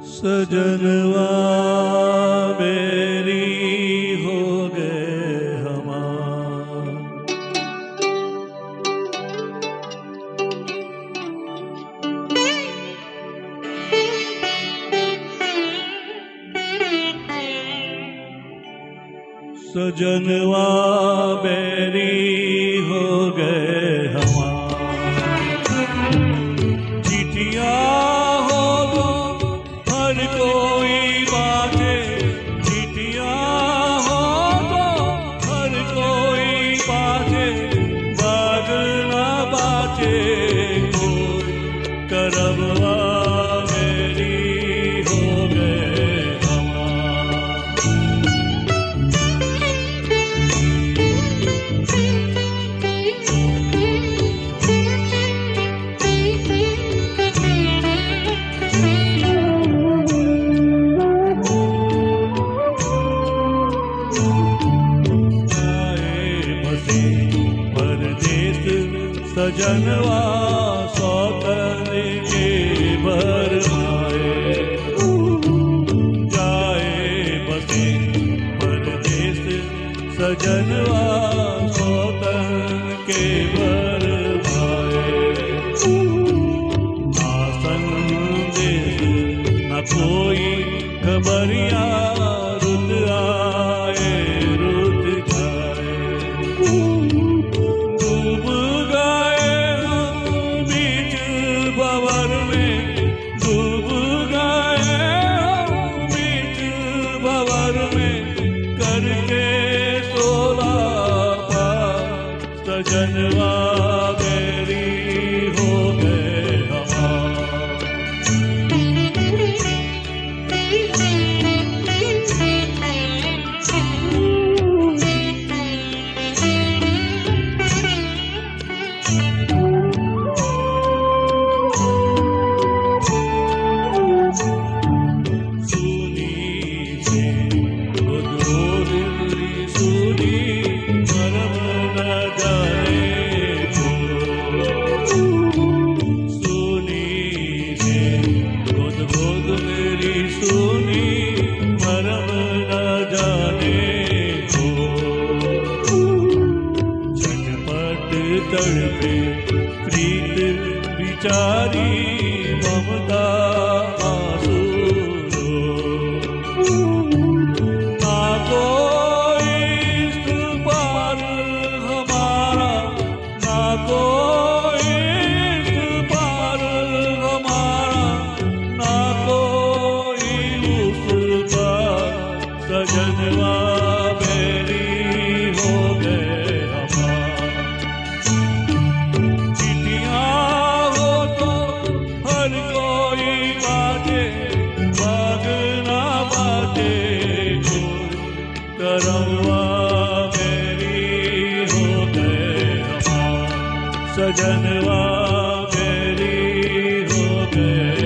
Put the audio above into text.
सजनवा मेरी हो गए हमार। सजनवा मेरी हो गए हमार। चिट्ठियाँ हो तो हर कोई बाटे, चिट्ठियाँ हो तो हर कोई बाटे, बाग ना बाटे कोई करबवा मेरी हो गए हमार। परदेश सजनवा सौतन के भरमाए, जाए बसे परदेश सजनवा सौतन के भरमाए। आसन देश न कोई खबरिया, रुत आए रुत जाए। डूब गए हम बीच भंवर में, डूब गए हम बीच भंवर में, करके सोला पार सजनवा मेरी हो गए हमार। तड़पे प्रीत बिचारी ममता आंसू, ना कोई इस पार हमारा, ना कोई इस पार हमारा, ना कोई उस पार सजनवा मेरी हो गए हमार। हर कोई बाटे, बाग ना बाटे कोई करमवा मेरी हो गए हमार। सजनवा मेरी हो गए